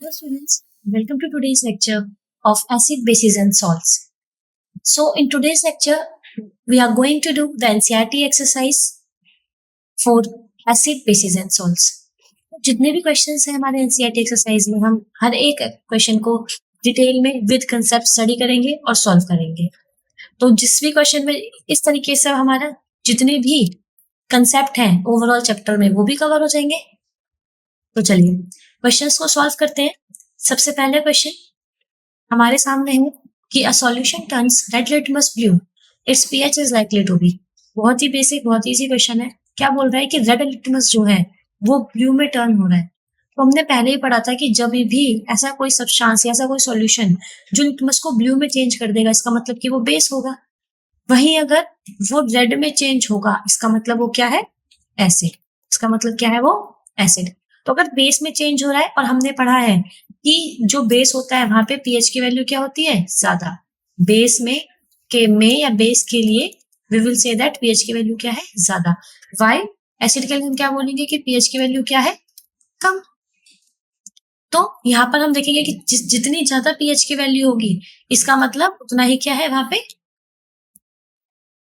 Hello students, welcome to today's lecture of acid, bases and salts. So in today's lecture, we are going to do the NCERT exercise for acid, bases and salts. जितने भी questions हैं हमारे NCERT exercise में, हम हर एक question को detail में with concept study करेंगे और सॉल्व करेंगे. तो जिस भी क्वेश्चन में इस तरीके से हमारा जितने भी कंसेप्ट हैं ओवरऑल चैप्टर में वो भी कवर हो जाएंगे. तो चलिए क्वेश्चंस को सॉल्व करते हैं. सबसे पहले क्वेश्चन हमारे सामने है कि a solution turns red litmus blue, its pH is likely to be. बहुत ही बेसिक, बहुत इजी क्वेश्चन है. क्या बोल रहा है कि रेड लिटमस जो है वो ब्लू में टर्न हो रहा है. तो हमने पहले ही पढ़ा था कि जब भी ऐसा कोई सब्सटेंस या ऐसा कोई सॉल्यूशन जो लिटमस को ब्लू में चेंज कर देगा, इसका मतलब कि वो बेस होगा. वहीं अगर वो रेड में चेंज होगा, इसका मतलब वो क्या है, एसिड. इसका मतलब क्या है, वो एसिड. तो अगर बेस में चेंज हो रहा है, और हमने पढ़ा है कि जो बेस होता है वहां पे पीएच की वैल्यू क्या होती है, ज्यादा. बेस में या बेस के लिए we will say that pH की वैल्यू क्या है, ज्यादा. वाई एसिड के लिए हम क्या बोलेंगे कि पीएच की वैल्यू क्या है, कम. तो यहाँ पर हम देखेंगे कि जितनी ज्यादा पीएच की वैल्यू होगी, इसका मतलब उतना ही क्या है, वहां पे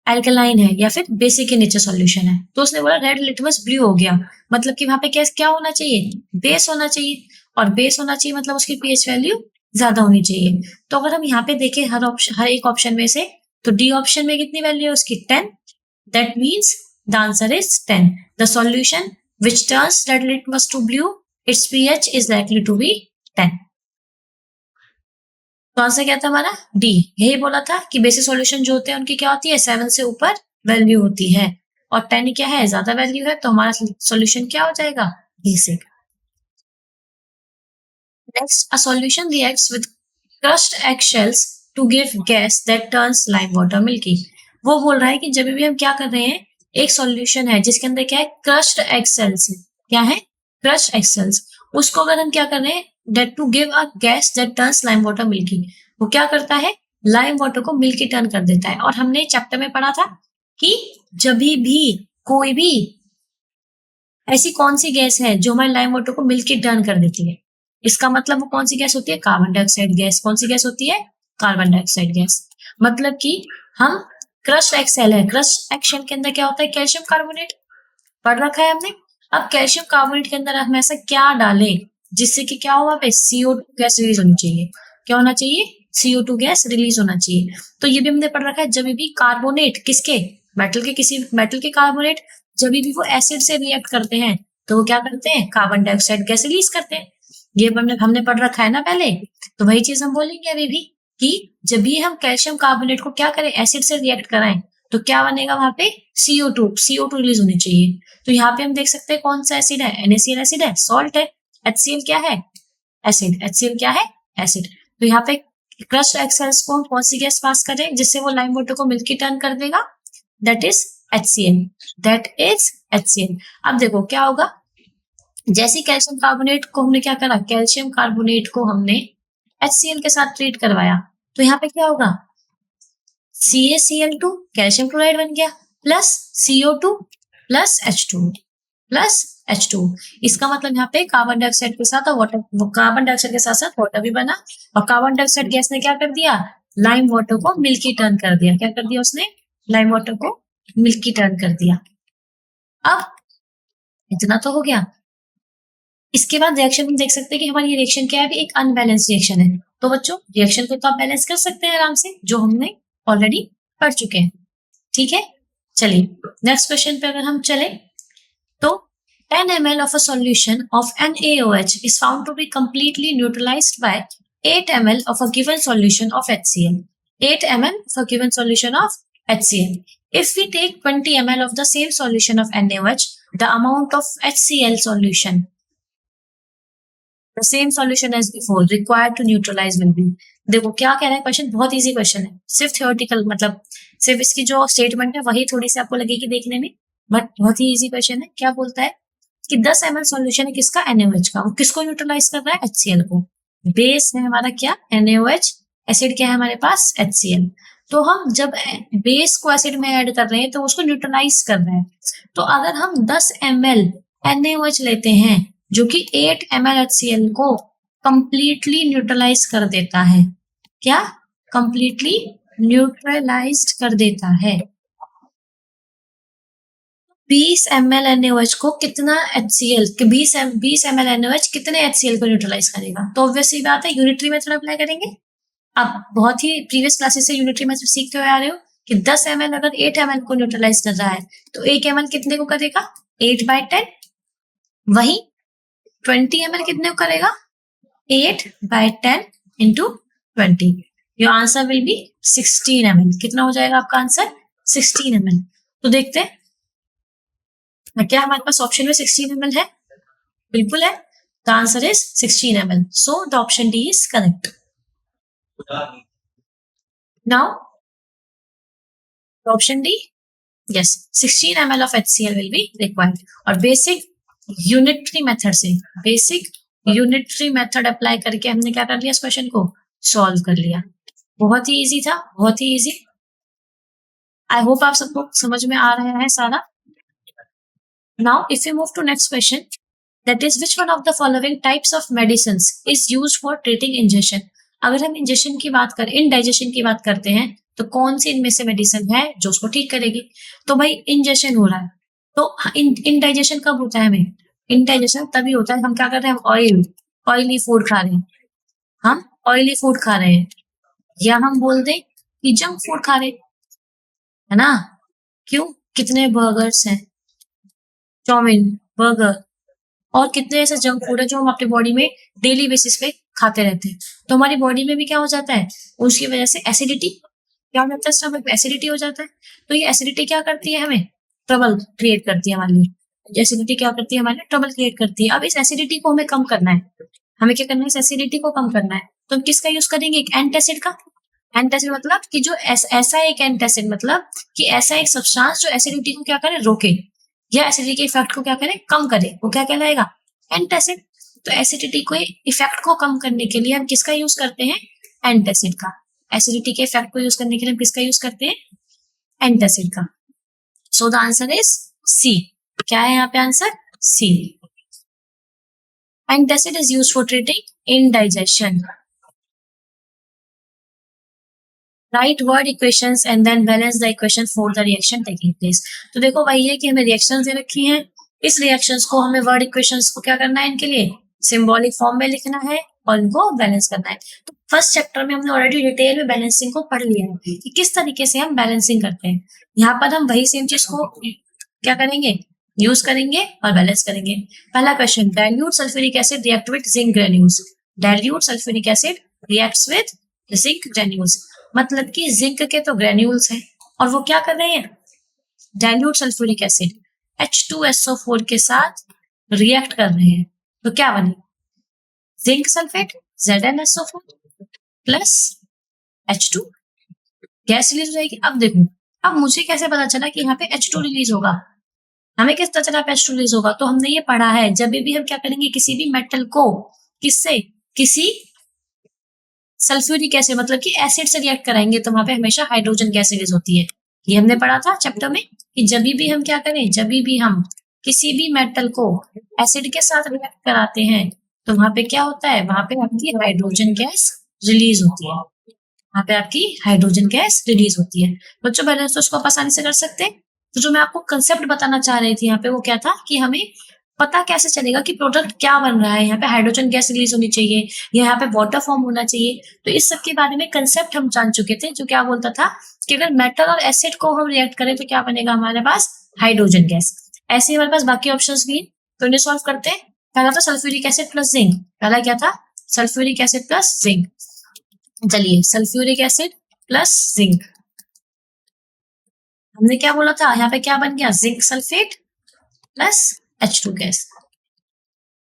एल्कलाइन है या फिर बेसिक के नेचर सॉल्यूशन है. तो उसने बोला रेड लिटमस ब्लू हो गया, मतलब कि वहां पे क्या होना चाहिए, बेस होना चाहिए. और बेस होना चाहिए मतलब उसकी पीएच वैल्यू ज्यादा होनी चाहिए. तो अगर हम यहाँ पे देखें हर एक ऑप्शन में से, तो डी ऑप्शन में कितनी वैल्यू है उसकी, 10. That means the answer is 10. The solution which turns red litmus to blue, its pH is likely to be 10. तो आंसर क्या था हमारा, डी. यही बोला था कि बेसिक सॉल्यूशन जो होते हैं उनकी क्या होती है, 7 से ऊपर वैल्यू होती है, और 10 क्या है, ज्यादा वैल्यू है. तो हमारा सॉल्यूशन क्या हो जाएगा, basic. Next, a solution reacts with crushed egg shells to give gas that turns lime water milky. वो बोल रहा है कि जब भी हम क्या कर रहे हैं, एक सॉल्यूशन है जिसके अंदर क्या है, क्रश्ड एग सेल्स. क्या है, क्रश्ड एग सेल्स. उसको अगर हम क्या कर रहे हैं, that to give a gas that turns lime water milky, वो क्या करता है, लाइम वाटर को मिल्की टर्न कर देता है. और हमने चैप्टर में पढ़ा था कि जब भी कोई भी ऐसी कौन सी गैस है जो हमारे लाइम वाटर को मिल्की टर्न कर देती है, इसका मतलब वो कौन सी गैस होती है, कार्बन डाइऑक्साइड गैस. कौन सी गैस होती है, कार्बन डाइऑक्साइड गैस. मतलब कि हम क्रश एक्सेल है, क्रश एक्शन के अंदर क्या होता है, कैल्शियम कार्बोनेट. पढ़ रखा है हमने. अब कैल्शियम कार्बोनेट के अंदर हम ऐसा क्या डालें जिससे कि क्या हो, वहां पे CO2 गैस रिलीज होनी चाहिए. क्या होना चाहिए, CO2 गैस रिलीज होना चाहिए. तो ये भी हमने पढ़ रखा है, जब भी कार्बोनेट किसके, मेटल के, किसी मेटल के कार्बोनेट जब भी वो एसिड से रिएक्ट करते हैं तो वो क्या करते हैं, कार्बन डाइऑक्साइड गैस रिलीज करते हैं. ये हमने पढ़ रखा है ना पहले. तो वही चीज हम बोलेंगे अभी भी कि जब भी हम कैल्शियम कार्बोनेट को क्या करें, एसिड से रिएक्ट कराएं, तो क्या बनेगा वहां पे, CO2 रिलीज होनी चाहिए. तो यहाँ पे हम देख सकते हैं कौन सा एसिड है, NaCl एसिड है, सॉल्ट है. HCl क्या है, एसिड. HCl क्या है, एसिड. तो यहाँ पे क्रश्ड एग सेल्स को कौन सी गैस पास करें जिससे वो लाइम वाटर को मिल्की टर्न कर देगा, that is HCl. That is HCl. अब देखो क्या होगा, जैसे कैल्शियम कार्बोनेट को हमने क्या करा, कैल्शियम कार्बोनेट को हमने HCl के साथ ट्रीट करवाया, तो यहाँ पे क्या होगा, CaCl2 कैल्शियम क्लोराइड बन गया, प्लस CO2 प्लस H2. इसका मतलब यहाँ पे कार्बन डाइऑक्साइड के साथ वाटर, कार्बन डाइऑक्साइड के साथ साथ वाटर भी बना, और कार्बन डाइऑक्साइड गैस ने क्या कर दिया, लाइम वाटर को मिल्की टर्न कर दिया. क्या कर दिया उसने, लाइम वाटर को मिल्की टर्न कर दिया. अब इतना तो हो गया. इसके बाद रिएक्शन हम देख सकते हैं कि हमारी ये रिएक्शन क्या है, भी एक अनबैलेंस रिएक्शन है. तो बच्चों रिएक्शन को तो आप बैलेंस कर सकते हैं आराम से, जो हमने ऑलरेडी पढ़ चुके हैं. ठीक है, चलिए नेक्स्ट क्वेश्चन पे अगर हम चले, तो 10 ml of a solution of NaOH is found to be completely neutralized by 8 ml of a given solution of HCl. 8 ml of a given solution of HCl. If we take 20 ml of the same solution of NaOH, the amount of HCl solution, the same solution as before, required to neutralize will be. देखो क्या कह रहा है question, बहुत easy question है. सिर्फ theoretical, मतलब सिर्फ इसकी जो स्टेटमेंट है वही थोड़ी सी आपको लगेगी देखने में, बट बहुत ही इजी क्वेश्चन है. क्या बोलता है कि 10 ml सॉल्यूशन है किसका, NaOH का. वो किसको न्यूट्रलाइज कर रहा है, HCl को. बेस है हमारा क्या, NaOH. एसिड क्या है हमारे पास, HCl. तो हम जब बेस को एसिड में ऐड कर रहे हैं तो उसको न्यूट्रलाइज कर रहे हैं. तो अगर हम 10 ml NaOH लेते हैं जो कि 8 ml HCl को कंप्लीटली न्यूट्रलाइज कर देता है। क्या? कंप्लीटली न्यूट्रलाइज्ड कर देता है। 20 ml NaOH को कितना HCl, 20 ml NaOH कितने HCl को न्यूट्रलाइज करेगा? तो ऑब्वियस सी बात है, यूनिटरी मेथड अप्लाई करेंगे। आप बहुत ही प्रीवियस क्लासेस से यूनिटरी मेथड सीखते हुए आ रहे हो कि 10 ml अगर 8 ml को न्यूट्रलाइज कर रहा है तो 1 ml कितने को करेगा? 8/10। वही 20 ml कितने को करेगा? 8/10 into 20। Your answer will be 16 ml। कितना हो जाएगा आपका आंसर? 16 ml। तो देखते हैं क्या हमारे पास ऑप्शन में 16 ml है? बिल्कुल है। The answer is 16 ml। So the option D is correct. Now option D, yes, 16 ml of HCl will be required. और बेसिक यूनिटरी मेथड से, बेसिक यूनिटरी मेथड अप्लाई करके हमने क्या कर लिया? इस क्वेश्चन को सॉल्व कर लिया। बहुत ही इजी था, बहुत ही इजी। आई होप आप सबको समझ में आ रहा है सारा। Now, if we move to next question, that is which one of the following types of medicines is used for treating indigestion? अगर हम इंजेक्शन की बात करें, इंडाइजेशन की बात करते हैं, तो कौन सी इनमें से मेडिसिन है जो उसको ठीक करेगी? तो भाई इंजेक्शन हो रहा है, तो इंडाइजेशन कब होता है? हमें इंडाइजेशन तभी होता है हम क्या कर रहे हैं? हम ऑयली फूड खा रहे हैं, हम ऑयली फूड खा रहे हैं, या हम बोल दें कि जंक फूड खा रहे हैं, है ना? क्यों? कितने बर्गर्स हैं, चाउमीन, बर्गर और कितने ऐसे जंक फूड है जो हम अपनी बॉडी में डेली बेसिस पे खाते रहते हैं। तो हमारी बॉडी में भी क्या हो जाता है? उसकी वजह से एसिडिटी, क्या हो जाता है? स्टमक में एसिडिटी हो जाता है। तो ये एसिडिटी क्या करती है? हमें ट्रबल क्रिएट करती है हमारे लिए। एसिडिटी क्या करती है? हमारे लिए ट्रबल क्रिएट करती है। अब इस एसिडिटी को हमें कम करना है। हमें क्या करना है? इस एसिडिटी को कम करना है। तो हम किसका यूज करेंगे? एक एंटासिड का। एंटासिड मतलब कि जो ऐसा एक एंटासिड, मतलब कि ऐसा एक सब्सटेंस जो एसिडिटी को क्या करे? रोके, या एसिडिटी के इफेक्ट को क्या करे? कम करे। वो क्या कहलाएगा? एंटासिड। तो एसिडिटी को इफेक्ट को कम करने के लिए हम किसका यूज करते हैं? एंटासिड का। एसिडिटी के इफेक्ट को यूज करने के लिए हम किसका यूज करते हैं? एंटासिड का। So the answer is C. क्या है यहाँ पे answer? C. Antacid is use for treating indigestion. Write word equations and then balance the equation for the reaction taking place. तो देखो भाई, ये कि हमें रिएक्शंस दे रखी हैं, इस रिएक्शंस को हमें वर्ड इक्वेशंस को क्या करना है? इनके लिए सिंबॉलिक फॉर्म में लिखना है और इनको बैलेंस करना है। तो फर्स्ट चैप्टर में हमने ऑलरेडी डिटेल में बैलेंसिंग को पढ़ लिया है कि किस तरीके से हम बैलेंसिंग करते हैं। यहाँ पर हम वही सेम चीज को क्या करेंगे? यूज करेंगे और बैलेंस करेंगे। पहला question, dilute sulphuric acid react with zinc granules. Dilute sulphuric acid reacts with zinc granules, मतलब कि जिंक के तो ग्रेन्यूल्स हैं और वो क्या कर रहे हैं? डाइल्यूट सल्फ्यूरिक एसिड H2SO4 के साथ रिएक्ट कर रहे हैं। तो क्या बने? Zinc sulphate ZnSO4 plus H2, gas release हो जाएगी। अब देखो, अब मुझे कैसे पता चला कि यहाँ पे H2 रिलीज होगा? हमें किस पता चला H2 रिलीज होगा? तो हमने ये पढ़ा है, जब भी हम क्या करेंगे, किसी भी मेटल को किससे, किसी सल्फ्यूरिक एसिड मतलब कि एसिड से रिएक्ट कराएंगे तो वहां पे हमेशा हाइड्रोजन गैस रिलीज होती है। ये हमने पढ़ा था चैप्टर में कि जब भी हम क्या करें, जब भी हम किसी भी मेटल को एसिड के साथ रिएक्ट कराते हैं तो वहां पे क्या होता है? वहां पे आपकी हाइड्रोजन गैस रिलीज होती है। वहां पे आपकी हाइड्रोजन गैस रिलीज होती है। बच्चों बैलेंस तो उसको आप आसानी से कर सकते हैं। तो जो मैं आपको कंसेप्ट बताना चाह रही थी यहाँ पे, वो क्या था कि हमें पता कैसे चलेगा कि प्रोडक्ट क्या बन रहा है। यहाँ पे हाइड्रोजन गैस रिलीज होनी चाहिए, यहाँ पे वाटर फॉर्म होना चाहिए। तो इस सब के बारे में कंसेप्ट हम जान चुके थे, जो क्या बोलता था कि अगर मेटल और एसिड को हम रिएक्ट करें तो क्या बनेगा हमारे पास? Hydrogen gas. ऐसे ही हमारे पास बाकी ऑप्शंस भी, तो इन्हें सॉल्व करते हैं। पहला था सल्फ्यूरिक एसिड प्लस जिंक। पहला क्या था? Sulphuric acid plus zinc. चलिए, सल्फ्यूरिक एसिड प्लस जिंक, हमने क्या बोला था? यहाँ पे क्या बन गया? Zinc sulphate plus H2 gas.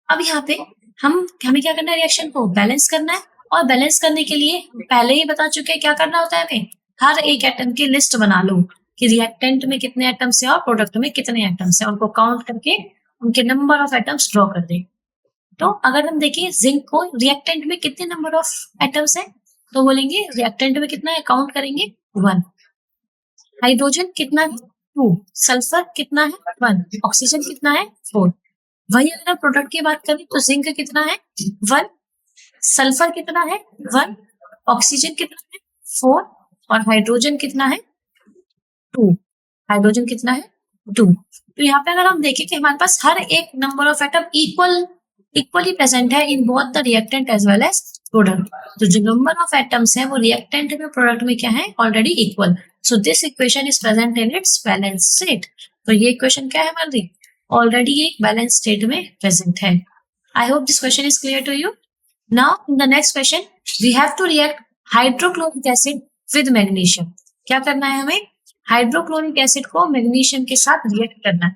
अब यहाँ पे हमें क्या करना है? रिएक्शन को बैलेंस करना है। और बैलेंस करने के लिए पहले ही बता चुके हैं क्या करना होता है हमें। हर एक एटम की लिस्ट बना लो कि रिएक्टेंट में कितने एटम्स है और प्रोडक्ट में कितने एटम्स है, उनको काउंट करके उनके नंबर ऑफ एटम्स ड्रॉ कर दे। तो अगर हम देखें जिंक को, रिएक्टेंट में कितने नंबर ऑफ एटम्स है, तो बोलेंगे रिएक्टेंट में कितना है, काउंट करेंगे 1। हाइड्रोजन कितना है? 2। सल्फर कितना है? 1। ऑक्सीजन कितना है? 4। वही अगर प्रोडक्ट की बात करें तो जिंक कितना है? 1। सल्फर कितना है 1, ऑक्सीजन कितना है 4 और हाइड्रोजन कितना है 2। हाइड्रोजन कितना है 2। तो यहाँ पे अगर हम देखें कि हमारे पास हर एक number of atom equally present है in both the reactant as well as product. तो जो नंबर ऑफ एटम्स है वो रिएक्टेंट में प्रोडक्ट में क्या है already equal. So this equation is present in its balance state. तो ये इक्वेशन क्या है हमारी ऑलरेडी एक बैलेंस स्टेट में प्रेजेंट है। I hope this question is clear to you. Now in the next question we have to react hydrochloric acid with magnesium. क्या करना है हमें हाइड्रोक्लोरिक एसिड को मैग्नीशियम के साथ रिएक्ट करना है।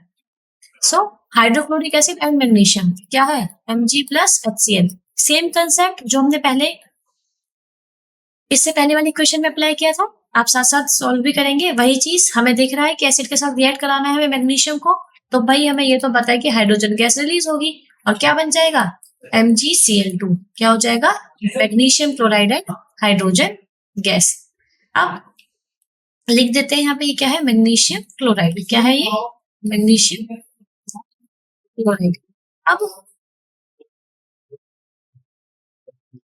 सो हाइड्रोक्लोरिक एसिड एंड मैग्नीशियम क्या है Mg+HCl। सेम कंसेप्ट जो हमने पहले इससे पहले वाली क्वेश्चन में अप्लाई किया था आप साथ साथ सॉल्व भी करेंगे। वही चीज हमें दिख रहा है कि एसिड के साथ रिएक्ट कराना है हमें मैग्नीशियम को। तो भाई हमें ये तो पता है कि हाइड्रोजन गैस रिलीज होगी और क्या बन जाएगा MgCl2। क्या हो जाएगा magnesium chloride and hydrogen gas. अब लिख देते हैं यहाँ पे ये क्या है मैग्नीशियम क्लोराइड। क्या है ये मैग्नीशियम क्लोराइड। अब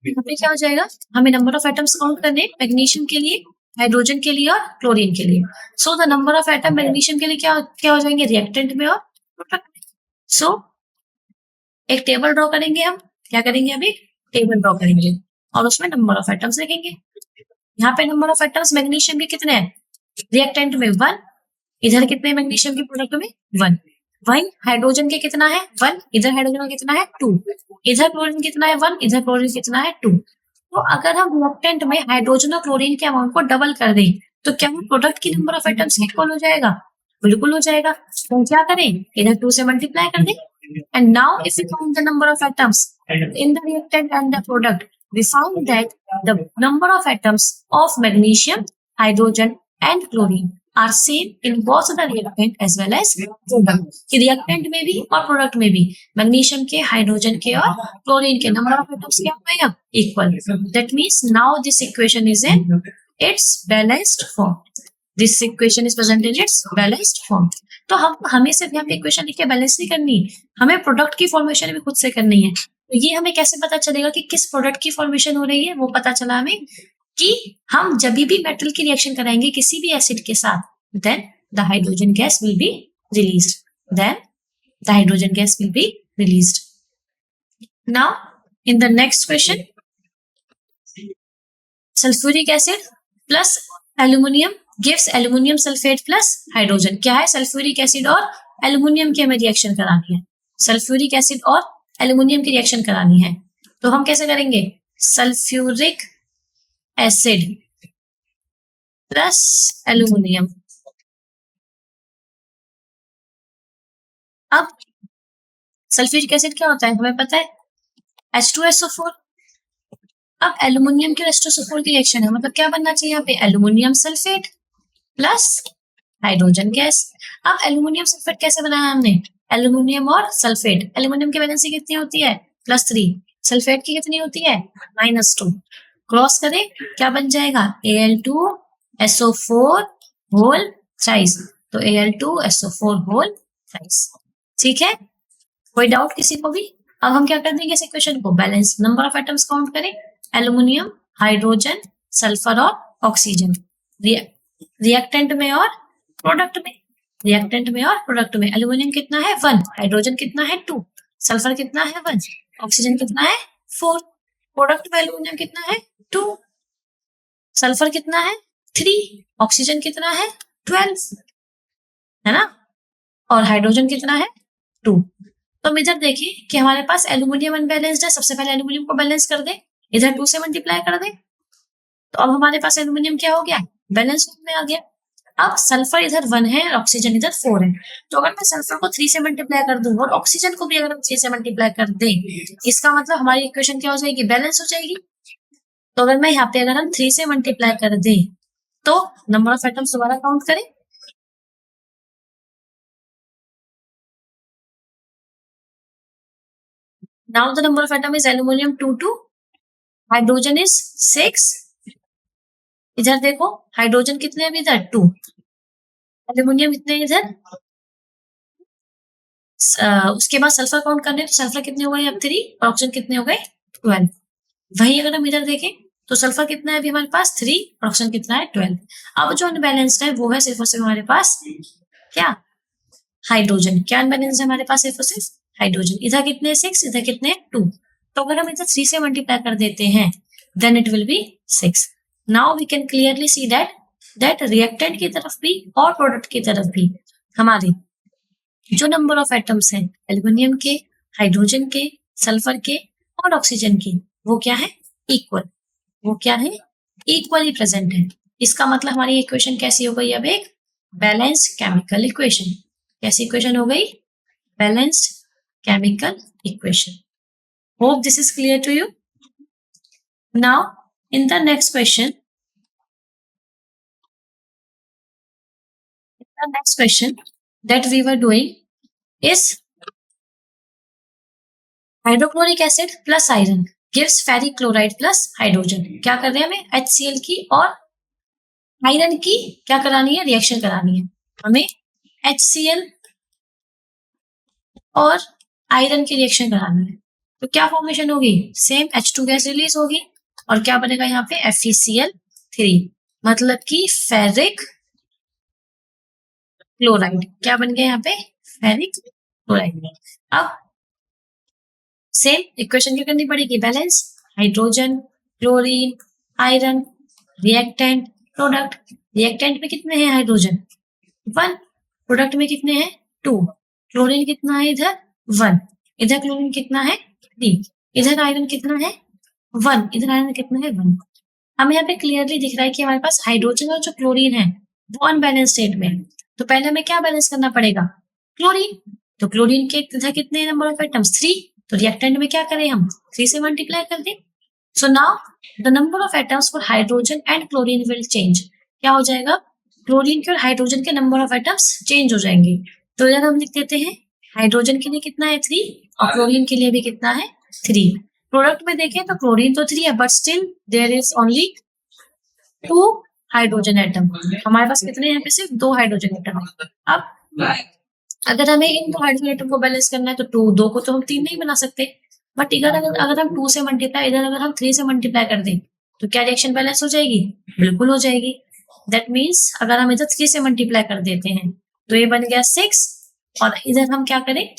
यहाँ पे क्या हो जाएगा हमें नंबर ऑफ एटम्स काउंट करने मैग्नीशियम के लिए हाइड्रोजन के लिए और क्लोरीन के लिए। So the number of atom magnesium के लिए क्या क्या हो जाएंगे रिएक्टेंट में और प्रोडक्ट में। सो एक टेबल ड्रॉ करेंगे हम। क्या करेंगे अभी टेबल ड्रॉ करेंगे और उसमें नंबर ऑफ एटम्स लिखेंगे। यहाँ पे नंबर ऑफ एटम्स मैग्नीशियम के कितने हैं रिएक्टेंट में 1। इधर कितने मैग्नीशियम के प्रोडक्ट में 1। वही हाइड्रोजन के कितना है 1। इधर हाइड्रोजन का कितना है 2। इधर क्लोरीन कितना है 1। इधर क्लोरीन कितना है 2। तो अगर हम रिएक्टेंट में हाइड्रोजन और क्लोरीन के अमाउंट को डबल कर दें तो क्या वो प्रोडक्ट की नंबर ऑफ एटम्स इक्वल हो जाएगा। बिल्कुल हो जाएगा। तो हम क्या करें इधर 2 से मल्टीप्लाई कर दें। And now if you count the number of atoms in the reactant and the product we found that the number of atoms of magnesium, hydrogen and chlorine are same in both the reactant as well as product। कि reactant में भी और product में भी magnesium के hydrogen के और chlorine के नंबर ऑफ एटम्स क्या हो गए equal. That means now this equation is in its balanced form. This equation is present in its balanced form. तो हमें सिर्फ यहाँ पे इक्वेशन लिख के बैलेंस नहीं करनी हमें प्रोडक्ट की फॉर्मेशन भी खुद से करनी है। तो ये हमें कैसे पता चलेगा कि किस प्रोडक्ट की फॉर्मेशन हो रही है वो पता चला हमें कि हम जब भी मेटल की रिएक्शन कराएंगे किसी भी एसिड के साथ then the hydrogen gas will be released. Then the hydrogen gas will be released. Now in the next question sulphuric acid plus aluminium gives aluminium sulphate plus hydrogen. क्या है sulphuric acid और aluminium की हमें reaction करानी है। Sulphuric acid और aluminium की reaction करानी है तो हम कैसे करेंगे सल्फ्यूरिक एसिड प्लस एल्यूमिनियम। अब सल्फ्यूरिक एसिड क्या होता है हमें पता है H2SO4। अब एल्यूमिनियम के H2SO4 की रिएक्शन है मतलब क्या बनना चाहिए यहाँ पे aluminium sulphate plus hydrogen gas. अब एल्यूमिनियम सल्फेट कैसे बनाया हमने एल्यूमिनियम और सल्फेट। एल्यूमिनियम की वैलेंसी कितनी होती है +3। सल्फेट की कितनी होती है -2। क्रॉस करें क्या बन जाएगा Al2SO4 होल थ्राइस। तो Al2SO4 होल थ्राइस। ठीक है कोई डाउट किसी को भी। अब हम क्या कर देंगे इस इक्वेशन को balance number of atoms count करें एल्यूमिनियम हाइड्रोजन सल्फर और ऑक्सीजन रिएक्टेंट में और प्रोडक्ट में। रिएक्टेंट में और प्रोडक्ट में एल्यूमिनियम कितना है 1। हाइड्रोजन कितना है 2। सल्फर कितना है 1। ऑक्सीजन कितना है 4। प्रोडक्ट में एल्यूमिनियम कितना है 2। सल्फर कितना है 3। ऑक्सीजन कितना है 12 है ना और हाइड्रोजन कितना है 2। तो हम इधर देखें कि हमारे पास एल्यूमिनियम अनबैलेंस्ड है। सबसे पहले एल्यूमिनियम को बैलेंस कर दे इधर 2 से मल्टीप्लाई कर दे तो अब हमारे पास एल्यूमिनियम क्या हो गया बैलेंस में आ गया। अब सल्फर इधर 1 है और ऑक्सीजन इधर 4 है। तो अगर मैं सल्फर को 3 से मल्टीप्लाई कर दूं और ऑक्सीजन को भी अगर हम 3 से मल्टीप्लाई कर दें इसका मतलब हमारी इक्वेशन क्या हो जाएगी बैलेंस हो जाएगी। तो अगर मैं यहाँ पे अगर हम 3 से मल्टीप्लाई कर दें तो नंबर ऑफ एटम्स दोबारा काउंट करें। Now the number of atom is aluminium 2 hydrogen is 6। इधर देखो हाइड्रोजन कितने हैं इधर 2। एल्यूमिनियम कितने हैं इधर उसके बाद सल्फर काउंट करने तो सल्फर कितने हो गए अब 3 और ऑक्सीजन कितने हो गए 12। वही अगर हम इधर देखें तो सल्फर कितना है अभी हमारे पास 3 और ऑक्सीजन कितना है 12। अब जो अनबैलेंस्ड है वो है सिर्फ और सिर्फ हमारे पास क्या, हाइड्रोजन। क्या अनबैलेंस्ड है हमारे पास सिर्फ और सिर्फ हाइड्रोजन। इधर कितने 6, इधर कितने 2। तो अगर हम इधर 3 से मल्टीप्लाई कर देते हैं then it will be 6। Now we can clearly see that reactant की तरफ भी और प्रोडक्ट की तरफ भी हमारे जो नंबर ऑफ एटम्स हैं एल्युमिनियम के, हाइड्रोजन के, सल्फर के और ऑक्सीजन के, वो क्या है, इक्वल। वो क्या है, इक्वली प्रेजेंट है। इसका मतलब हमारी इक्वेशन कैसी हो गई, अब एक बैलेंस्ड केमिकल इक्वेशन। कैसी इक्वेशन हो गई, balanced chemical equation. Hope this is clear to you. Now in the next question, that we were doing is hydrochloric acid plus iron gives ferric chloride plus hydrogen. क्या कर रहे हैं, हमें HCl की और आयरन की क्या करानी है, रिएक्शन करानी है। हमें HCl और आयरन की रिएक्शन करानी है। तो क्या फॉर्मेशन होगी, सेम H2 गैस रिलीज होगी और क्या बनेगा यहाँ पे FeCl3, मतलब कि फेरिक क्लोराइड। क्या बन गया यहाँ पे, फेरिक क्लोराइड। अब सेम इक्वेशन क्या करनी पड़ेगी, balance, hydrogen, chlorine, iron, reactant, product. Reactant में कितने हैं हाइड्रोजन 1, प्रोडक्ट में कितने हैं 2, क्लोरीन कितना है इधर 1, इधर क्लोरीन कितना है 3, इधर आयरन कितना है 1, इधर आयरन कितना है 1। हमें यहाँ पे क्लियरली दिख रहा है कि हमारे पास हाइड्रोजन और जो क्लोरीन है वो अनबैलेंस स्टेट में है। तो पहले हमें क्या बैलेंस करना पड़ेगा, क्लोरीन। तो क्लोरीन के इधर कितने नंबर ऑफ एटम्स 3, तो रिएक्टेंट में क्या करें हम 3 से मल्टीप्लाई कर दें। So now the number of atoms for hydrogen and chlorine will change. क्या हो जाएगा, क्लोरीन के और हाइड्रोजन के नंबर ऑफ एटम्स चेंज हो जाएंगे। तो इधर हम लिख देते हैं हाइड्रोजन के लिए कितना है 3 और क्लोरीन के लिए भी कितना है 3। प्रोडक्ट में देखें तो क्लोरीन तो 3 है but still there is only 2 hydrogen atom. हमारे पास कितने यहाँ पे सिर्फ 2 हाइड्रोजन एटम है। अब अगर हमें इन 2 हाइड्रोजन एटम को बैलेंस करना है तो 2 को तो हम 3 नहीं बना सकते, बट इधर अगर हम 2 से मल्टीप्लाई, इधर अगर हम 3 से मल्टीप्लाई कर दें तो क्या रिएक्शन बैलेंस हो जाएगी, बिल्कुल हो जाएगी। दैट मीन्स अगर हम इधर 3 से मल्टीप्लाई कर देते हैं तो ये बन गया 6 और इधर हम क्या करें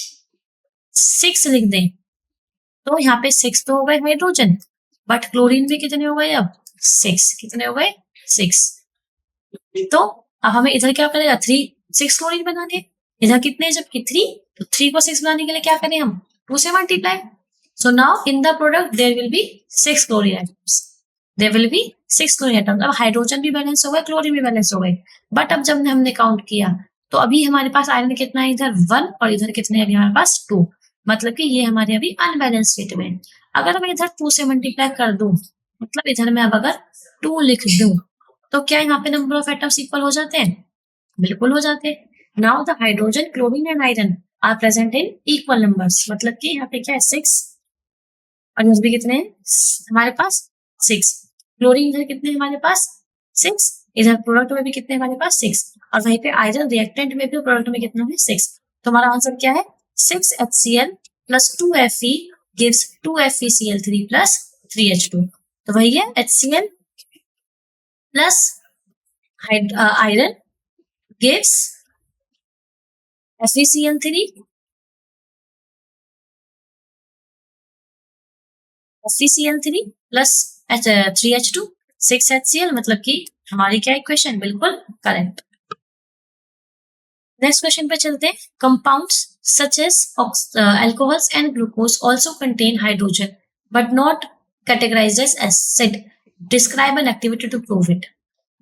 6 लिख दें तो यहाँ पे 6 तो हो गए हाइड्रोजन, बट क्लोरीन भी कितने हो गए, अब 6, कितने हो गए 6। तो अब हमें इधर क्या करेगा 6 क्लोरीन बनाने, इधर कितने जबकि 3, तो 3 को 6 बनाने के लिए क्या करें हम 2 से multiply. So now in the product there will be 6 chlorine atoms, there will be 6 chlorine atoms. अब हाइड्रोजन भी बैलेंस हो गए, क्लोरीन भी बैलेंस हो गए, बट अब जब हमने काउंट किया तो अभी हमारे पास आयरन कितना है इधर 1 और इधर कितने है अभी हमारे पास 2, मतलब कि ये हमारे अभी अनबैलेंस स्टेट में है। अगर मैं इधर 2 से मल्टीप्लाई कर दूं, मतलब इधर मैं अब अगर 2 लिख दूं तो क्या यहाँ पे नंबर ऑफ एटम्स इक्वल हो जाते हैं, बिल्कुल हो जाते हैं। Now the hydrogen, chlorine and iron are present in equal numbers, मतलब कि यहाँ पे क्या है 6 और इधर भी कितने हैं हमारे पास 6। क्लोरीन इधर कितने हमारे पास 6, इधर प्रोडक्ट में भी कितने हमारे पास 6 और वहीं पे आयरन रिएक्टेंट में भी प्रोडक्ट में कितना है 6। तो हमारा आंसर क्या है 6 HCl plus 2 Fe gives 2 FeCl3 plus 3 H2। तो वही है HCl plus iron gives FeCl3 plus 3H2 6 HCl, मतलब कि हमारी क्या इक्वेशन बिल्कुल करेक्ट। नेक्स्ट क्वेश्चन पे चलते हैं। Compounds such as alcohols and glucose also contain hydrogen but not categorised as acid, describe an activity to prove it.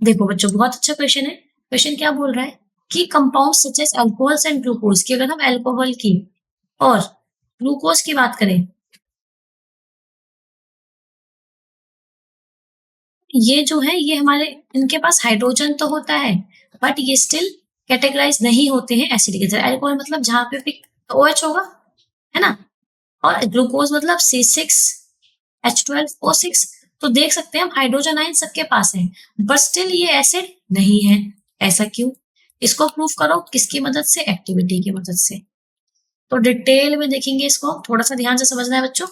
देखो बच्चों बहुत अच्छा क्वेश्चन है। क्वेश्चन क्या बोल रहा है कि compound such as alcohols and glucose की, अगर हम अल्कोहल की और ग्लूकोज की बात करें, ये जो है ये हमारे इनके पास हाइड्रोजन तो होता है बट ये स्टिल कैटेगराइज नहीं होते हैं एसिड के तरह। अल्कोहल मतलब जहां पे भी OH होगा, है ना, और ग्लूकोज मतलब C6H12O6। तो देख सकते हैं हम हाइड्रोजन आयन सबके पास है बट स्टिल ये एसिड नहीं है। ऐसा क्यों, इसको प्रूफ करो किसकी मदद से, एक्टिविटी की मदद से। तो डिटेल में देखेंगे इसको, थोड़ा सा ध्यान से समझना है बच्चों।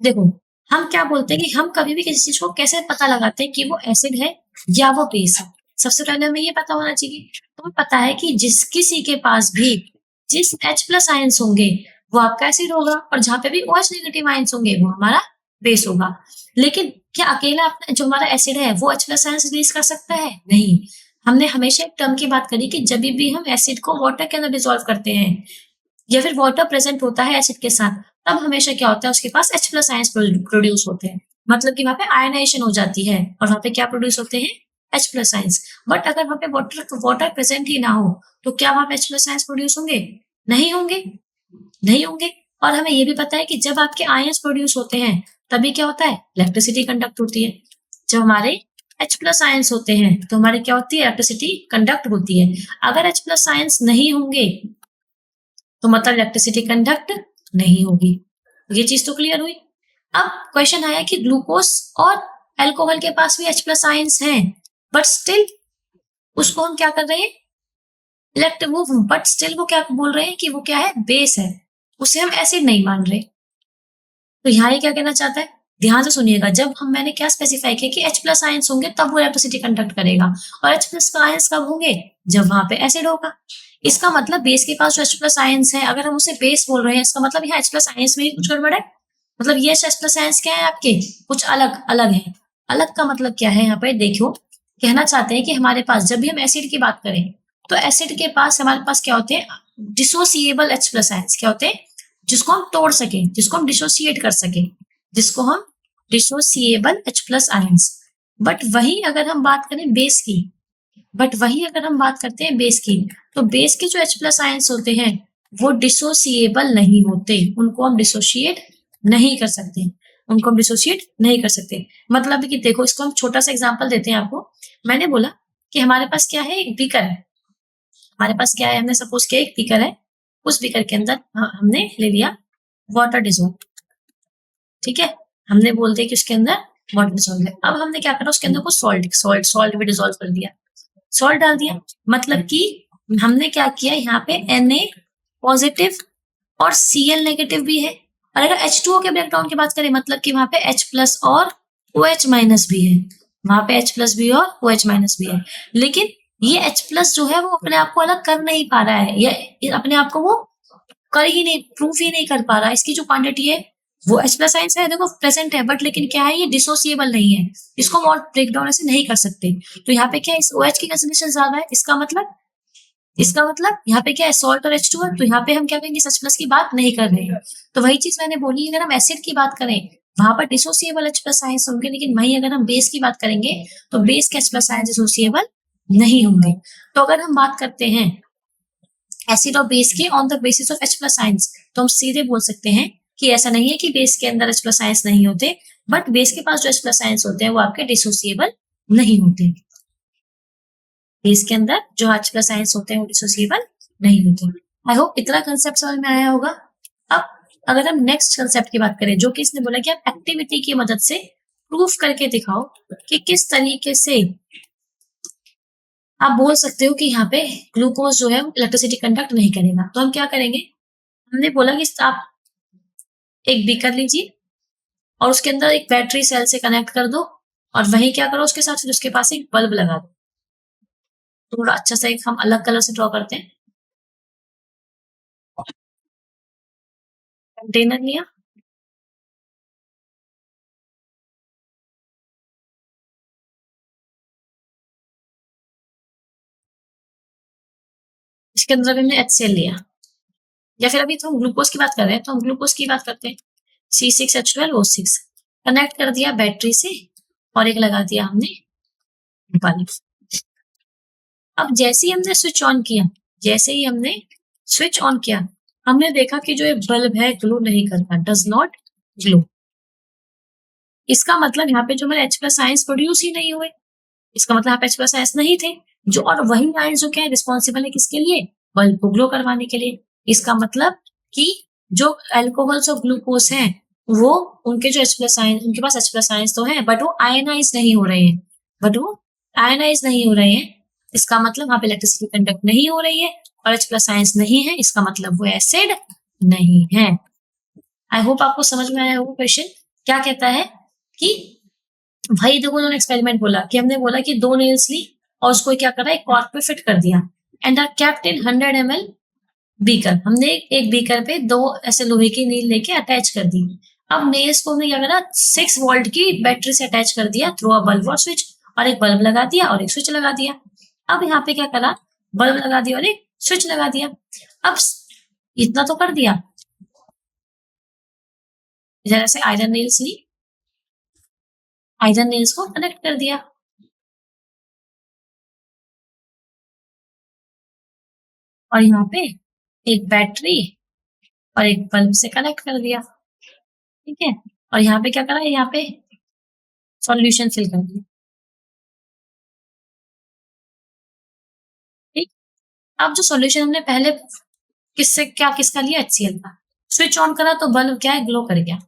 देखो हम क्या बोलते हैं कि हम कभी भी किसी चीज को कैसे पता लगाते हैं कि वो एसिड है या वो बेस है। सबसे पहले हमें ये पता होना चाहिए, तो पता है कि जिस किसी के पास भी जिस H+ आयंस होंगे वो आपका एसिड होगा, और जहां पे भी OH नेगेटिव आयंस होंगे वो हमारा बेस होगा। लेकिन क्या अकेला अपना जो हमारा एसिड है वो H+ आयंस रिलीज कर सकता है? नहीं। हमने हमेशा एक टर्म की बात करी कि जब भी हम एसिड को वाटर के अंदर डिसॉल्व करते हैं या फिर वाटर प्रेजेंट होता है एसिड के साथ, तब हमेशा क्या होता है उसके पास H+ आयंस प्रोड्यूस होते हैं। मतलब कि वहां पे आयनाइजेशन हो जाती है और वहां पे क्या प्रोड्यूस होते हैं? H+ ions. बट अगर वहां पे वाटर वाटर प्रेजेंट ही ना हो तो क्या वहां पे H+ आयंस प्रोड्यूस होंगे? नहीं होंगे, नहीं होंगे। और हमें ये भी पता है कि जब आपके आयंस प्रोड्यूस होते हैं तभी क्या होता है? इलेक्ट्रिसिटी कंडक्ट होती है। जब हमारे H+ आयंस होते हैं तो हमारे क्या होती है? इलेक्ट्रिसिटी कंडक्ट होती है। अगर H+ आयंस नहीं होंगे तो मतलब इलेक्ट्रिसिटी कंडक्ट नहीं होगी। ये चीज तो क्लियर हुई। अब क्वेश्चन आया कि ग्लूकोज और अल्कोहल के पास भी H+ आयंस हैं, बट स्टिल उसको हम क्या कर रहे हैं? बट स्टिल वो क्या बोल रहे हैं कि वो क्या है? बेस है, उसे हम एसिड नहीं मान रहे। तो यहाँ ये क्या कहना चाहता है? ध्यान से सुनिएगा, जब मैंने क्या स्पेसिफाई किया कि H+ आयंस होंगे तब वो इलेक्ट्रिसिटी कंडक्ट करेगा, और H+ का आयंस कब होंगे? जब वहां पे एसिड होगा। इसका मतलब बेस के पास जो H+ आयंस है, अगर हम उसे बेस बोल रहे हैं, इसका मतलब यहाँ H+ आयंस में ही कुछ गड़बड़ है। मतलब ये H+ आयंस क्या है आपके? कुछ अलग अलग है। अलग का मतलब क्या है? यहाँ पे देखो, कहना चाहते हैं कि हमारे पास जब भी हम एसिड की बात करें तो एसिड के पास हमारे पास क्या होते हैं? डिसोसिएबल H+ आयंस क्या होते हैं? जिसको हम तोड़ सके, जिसको हम डिसोसिएट कर सके, जिसको हम डिसोसिएबल H+ आयंस। बट वही अगर हम बात करें बेस की, बट वही अगर हम बात करते हैं बेस की, तो बेस के जो H+ आयंस होते हैं वो डिसोसिएबल नहीं होते, उनको हम डिसोशिएट नहीं कर सकते, उनको हम डिसोशिएट नहीं कर सकते। मतलब कि देखो, इसको हम छोटा सा एग्जांपल देते हैं आपको। मैंने बोला कि हमारे पास क्या है? एक बीकर है। हमारे पास क्या है? हमने सपोज किया एक बीकर है, उस बीकर के अंदर हमने ले लिया वाटर डिजोल्व। ठीक है, हमने बोल दिया कि उसके अंदर वाटर डिजोल्व है। अब हमने क्या करा? उसके अंदर कुछ सॉल्ट सॉल्ट सॉल्ट भी डिजोल्व कर दिया, सॉल्ट डाल दिया। मतलब कि हमने क्या किया? यहाँ पे Na पॉजिटिव और Cl नेगेटिव भी है। और अगर H2O के ब्रेकडाउन की बात करें, मतलब कि वहां पे H+ और OH माइनस भी है, वहां पे H+ भी और OH माइनस भी है। लेकिन ये H+ जो है वो अपने आप को अलग कर नहीं पा रहा है, या अपने आप को वो कर ही नहीं, प्रूफ ही नहीं कर पा रहा। इसकी जो क्वांटिटी है वो H+ आयंस है, देखो प्रेजेंट है, बट लेकिन क्या है? ये डिसोसिएबल नहीं है, इसको हम और ब्रेकडाउन ऐसे नहीं कर सकते। तो यहाँ पे क्या है? इस OH की कंसंट्रेशन ज्यादा है, इसका मतलब यहाँ पे क्या है? सॉल्ट और H2 है, तो यहाँ पे हम क्या कहेंगे? H+ की बात नहीं कर रहे हैं। तो वही चीज मैंने बोली, अगर हम एसिड की बात करें वहां पर डिसोसिएबल H+ आयंस होंगे, लेकिन वही अगर हम बेस की बात करेंगे तो बेस के H+ आयंस डिसोसिएबल नहीं होंगे। तो अगर हम बात करते हैं एसिड और बेस के on the basis of H+ ions, तो हम सीधे बोल सकते हैं कि ऐसा नहीं है कि बेस के अंदर H+ आयंस नहीं होते, बट बेस के पास जो H+ आयंस होते हैं वो आपके डिसोसिएबल नहीं होते। बेस के अंदर जो H+ आयंस होते हैं वो डिसोसिएबल नहीं होते। आई होप इतना कंसेप्ट समझ में आया होगा। अब अगर हम नेक्स्ट कंसेप्ट की बात करें, जो कि इसने बोला कि आप एक्टिविटी की मदद से प्रूफ करके दिखाओ कि किस तरीके से आप बोल सकते हो कि यहाँ पे ग्लूकोज जो है इलेक्ट्रिसिटी कंडक्ट नहीं करेगा। तो हम क्या करेंगे? हमने बोला कि आप एक बीकर लीजिए और उसके अंदर एक बैटरी सेल से कनेक्ट कर दो, और वही क्या करो उसके साथ? फिर उसके पास एक बल्ब लगा दो। थोड़ा अच्छा सा एक हम अलग कलर से ड्रॉ करते हैं। कंटेनर लिया, इसके अंदर हमने HCl लिया, या फिर अभी तो हम ग्लूकोज की बात कर रहे हैं तो हम ग्लूकोज की बात करते हैं। C6H12O6 कनेक्ट कर दिया बैटरी से, और एक लगा दिया हमने बल्ब। अब जैसे ही हमने स्विच ऑन किया, जैसे ही हमने स्विच ऑन किया, हमने देखा कि जो ये बल्ब है ग्लो नहीं करता, डज नॉट ग्लो। इसका मतलब यहाँ पे जो हमारे H+ आयंस प्रोड्यूस ही नहीं हुए, इसका मतलब यहाँ पे H+ आयंस नहीं थे। जो और वही आयंस जो क्या है? रिस्पॉन्सिबल है किसके लिए? बल्ब को ग्लो करवाने के लिए। इसका मतलब कि जो अल्कोहल्स और ग्लूकोज हैं वो, उनके जो H+ आयंस, उनके पास H+ आयंस तो है, बट वो आयनाइज नहीं हो रहे हैं, बट वो आयनाइज नहीं हो रहे हैं। इसका मतलब वहां पे इलेक्ट्रिसिटी कंडक्ट नहीं हो रही है, और H+ आयंस नहीं है, इसका मतलब वो एसिड नहीं है। आई होप आपको समझ में आया होगा क्वेश्चन। क्या कहता है कि भाई देखो उन्होंने एक्सपेरिमेंट बोला कि हमने बोला कि 2 नेल्स ली और उसको क्या करा, एक कॉर्क पे फिट कर दिया and are kept in 100 ml beaker. हमने एक बीकर पे 2 ऐसे लोहे की नील लेके अटैच कर दी। अब नेल्स को हमने क्या करा, 6 वोल्ट की बैटरी से अटैच कर दिया थ्रू अ बल्ब और स्विच, और एक बल्ब लगा दिया और एक स्विच लगा दिया। अब यहाँ पे क्या करा, बल्ब लगा दिया और एक स्विच लगा दिया। अब इतना तो कर दिया, जरा से आयरन नेल्स ली, आयरन नेल्स को कनेक्ट कर दिया, और यहाँ पे एक बैटरी और एक बल्ब से कनेक्ट कर दिया। ठीक है, और यहाँ पे क्या करा, यहाँ पे सॉल्यूशन फिल कर दिया। ठीक, अब जो सॉल्यूशन हमने पहले किससे क्या किसका लिया, HCl का, स्विच ऑन करा तो बल्ब क्या है, ग्लो कर गया।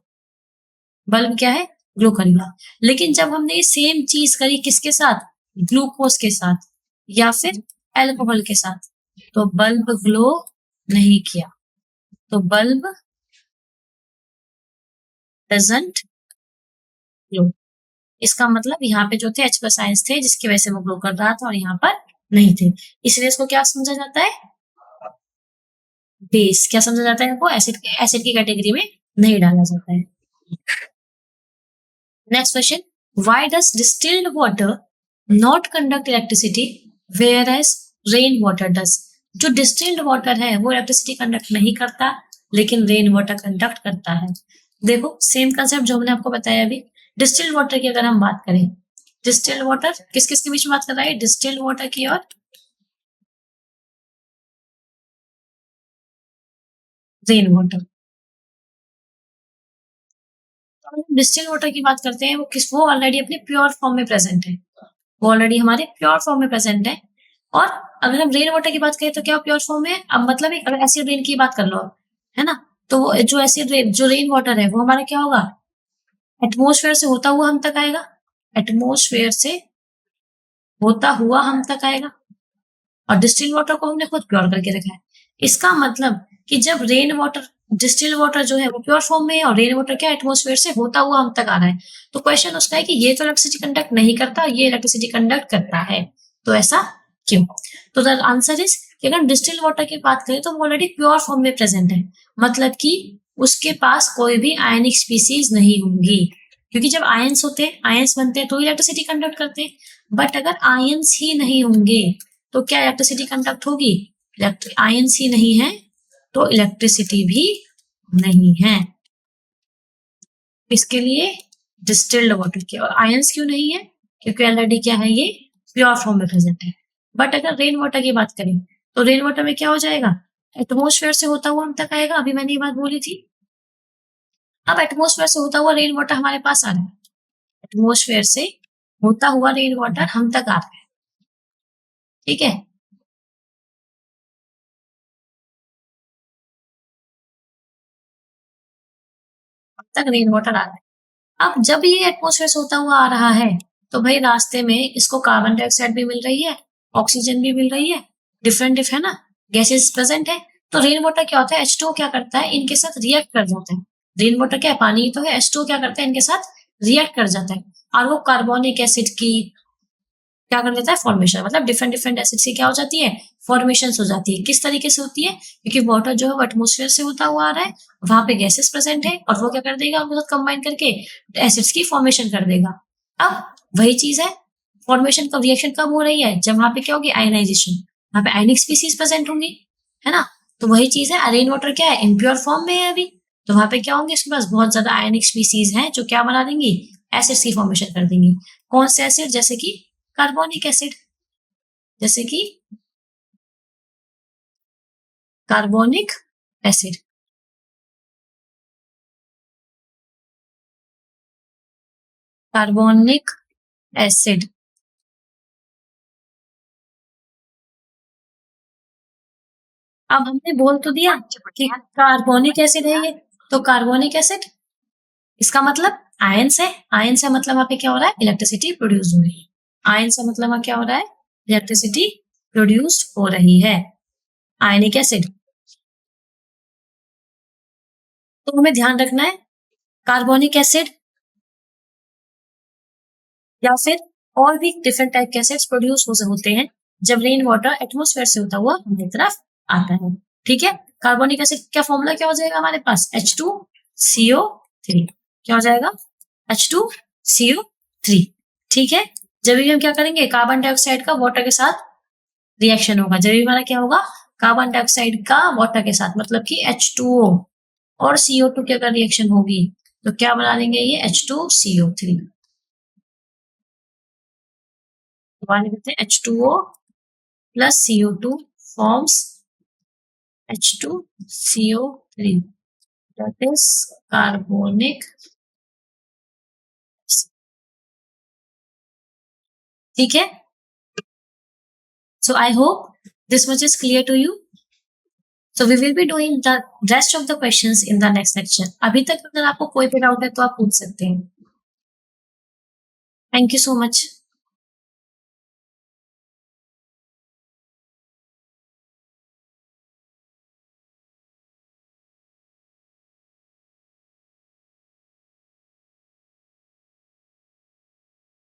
बल्ब क्या है, ग्लो कर गया। लेकिन जब हमने ये सेम चीज करी किसके साथ, ग्लूकोज के साथ या फिर एल्कोहल के साथ, तो बल्ब ग्लो नहीं किया। तो बल्ब डजंट ग्लो। इसका मतलब यहाँ पे जो थे H प्लस आयंस थे जिसकी वजह से वो ग्लो कर रहा था, और यहाँ पर नहीं थे, इसलिए इसको क्या समझा जाता है, बेस। क्या समझा जाता है इनको, एसिड की कैटेगरी में नहीं डाला जाता है। Next question, why does distilled water not conduct electricity whereas rain water does. जो डिस्टिल्ड वाटर है वो इलेक्ट्रिसिटी कंडक्ट नहीं करता, लेकिन रेन वाटर कंडक्ट करता है। देखो सेम कंसेप्ट जो हमने आपको बताया अभी, डिस्टिल्ड वाटर की अगर हम बात करें, डिस्टिल्ड वाटर किस किस के बीच में बात कर रहा है, डिस्टिल्ड वाटर की और रेन वाटर। डिस्टिल्ड वाटर की बात करते हैं, वो ऑलरेडी अपने प्योर फॉर्म में प्रेजेंट है, वो ऑलरेडी हमारे प्योर फॉर्म में प्रेजेंट है। और अगर हम रेन वाटर की बात करें तो क्या प्योर फॉर्म है, अब मतलब एक अगर एसिड रेन की बात कर लो, है ना, तो वो जो एसिड रेन जो रेन वाटर है वो हमारा क्या होगा, एटमोसफेयर से होता हुआ हम तक आएगा, एटमोसफेयर से होता हुआ हम तक आएगा, और डिस्टिल वाटर को हमने खुद प्योर करके रखा है। इसका मतलब कि जब रेन वाटर डिस्टिल वाटर जो है वो प्योर फॉर्म में है, और रेन वाटर क्या एटमोसफेयर से होता हुआ हम तक आ रहा है, तो क्वेश्चन उसका है कि ये तो इलेक्ट्रिसिटी कंडक्ट नहीं करता, ये इलेक्ट्रिसिटी कंडक्ट करता है, तो ऐसा क्यों। तो द आंसर इज कि अगर डिस्टिल वाटर की बात करें तो वो ऑलरेडी प्योर फॉर्म में प्रेजेंट है, मतलब कि उसके पास कोई भी आयनिक स्पीसीज नहीं होंगी, क्योंकि जब आयंस होते हैं, आयंस बनते हैं तो इलेक्ट्रिसिटी कंडक्ट करते हैं। बट अगर आयंस ही नहीं होंगे तो क्या इलेक्ट्रिसिटी कंडक्ट होगी, आयंस ही नहीं है तो इलेक्ट्रिसिटी भी नहीं है। इसके लिए डिस्टिल्ड वाटर की, और आयंस क्यों नहीं है, क्योंकि ऑलरेडी क्या है, ये प्योर फॉर्म में प्रेजेंट है। बट अगर रेन वाटर की बात करें तो रेन वाटर में क्या हो जाएगा, एटमोसफेयर से होता हुआ हम तक आएगा, अभी मैंने ये बात बोली थी। अब एटमोसफेयर से होता हुआ रेन वाटर हमारे पास आ रहा है, एटमोसफेयर से होता हुआ रेन वाटर हम तक आ रहा है, ठीक है। अब तक रेन वाटर आ रहा है। अब जब ये एटमोसफेयर से होता हुआ आ रहा है तो भाई रास्ते में इसको कार्बन डाइऑक्साइड भी मिल रही है, ऑक्सीजन भी मिल रही है, डिफरेंट है ना, गैसेस प्रेजेंट है। तो रेन वाटर क्या होता है, H2O क्या करता है, इनके साथ रिएक्ट कर जाता है। रेन वाटर क्या है, पानी ही तो है, H2O क्या करता है, इनके साथ रिएक्ट कर जाता है, और वो कार्बोनिक एसिड की क्या कर देता है, फॉर्मेशन, मतलब डिफरेंट डिफरेंट एसिड से क्या हो जाती है, फॉर्मेशन हो जाती है। किस तरीके से होती है, क्योंकि वाटर जो है वो एटमोसफेयर से होता हुआ आ रहा है, वहां पे गैसेस प्रेजेंट है, और वो क्या कर देगा, उनको साथ कंबाइन करके एसिड्स की फॉर्मेशन कर देगा। अब वही चीज है, फॉर्मेशन कब, रिएक्शन कब हो रही है, जब वहां पे क्या होगी, आयनाइजेशन, वहां पे आयनिक स्पीसीज प्रेजेंट होंगी, है ना। तो वही चीज है, रेन वाटर क्या है, इम्प्योर फॉर्म में है अभी, तो वहां पे क्या होंगे, उसके पास बहुत ज्यादा आयनिक स्पीसीज हैं जो क्या बना देंगी, एसिड्स की फॉर्मेशन कर देंगी। कौन से एसिड, जैसे कि कार्बोनिक एसिड, जैसे कि कार्बोनिक एसिड। कार्बोनिक एसिड, अब हमने बोल तो दिया कि कार्बोनिक एसिड है ये, तो कार्बोनिक एसिड इसका मतलब आयंस है, आयंस है मतलब वहां पे क्या हो रहा है, इलेक्ट्रिसिटी प्रोड्यूस हो रही है, आयंस है मतलब वहां क्या हो रहा है, इलेक्ट्रिसिटी प्रोड्यूस हो रही है, आयनिक एसिड। तो हमें ध्यान रखना है, कार्बोनिक एसिड या फिर और भी डिफरेंट टाइप के एसिड्स प्रोड्यूस होते हैं जब रेन वाटर एटमोस्फेयर से होता हुआ हमारी तरफ आता है। ठीक है, कार्बोनिक एसिड का फॉर्मूला क्या हो जाएगा हमारे पास H2CO3। क्या हो जाएगा H2CO3। ठीक है, जब भी हम क्या करेंगे कार्बन डाइऑक्साइड का वाटर के साथ रिएक्शन होगा, जब भी हमारा क्या होगा कार्बन डाइऑक्साइड का वाटर के साथ मतलब कि H2O और CO2 की अगर रिएक्शन होगी तो क्या बना देंगे ये H2CO3। देते हैं H2O plus CO2 forms H2CO3 that is carbonic। ठीक है, so I hope this much is clear to you. So we will be doing the rest of the questions in the next lecture. अभी तक अगर आपको कोई भी doubt है तो आप पूछ सकते हैं। Thank you so much.